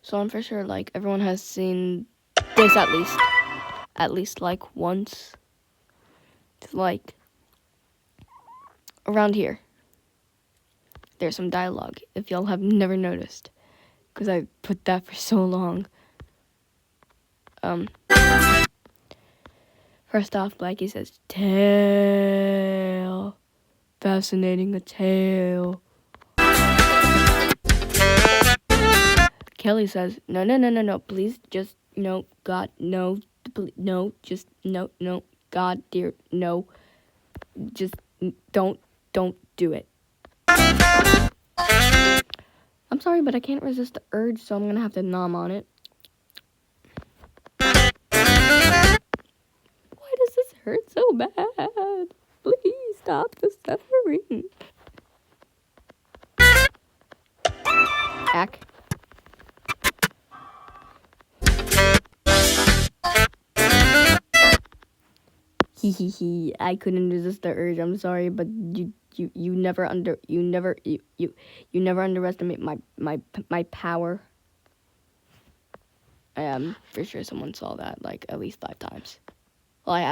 So I'm for sure like everyone has seen this at least like once. It's like around here. There's some dialogue if y'all have never noticed, because I put that for so long. First off, Blackie says tail, fascinating a tail. Kelly says, no, please, just, no, God, no, no, just, no, God, dear, no, just, don't do it. I'm sorry, but I can't resist the urge, so I'm gonna have to nom on it. Why does this hurt so bad? Please stop the suffering. Ack. Hee. I couldn't resist the urge. I'm sorry, but you never underestimate my power. I am for sure someone saw that like at least 5 times.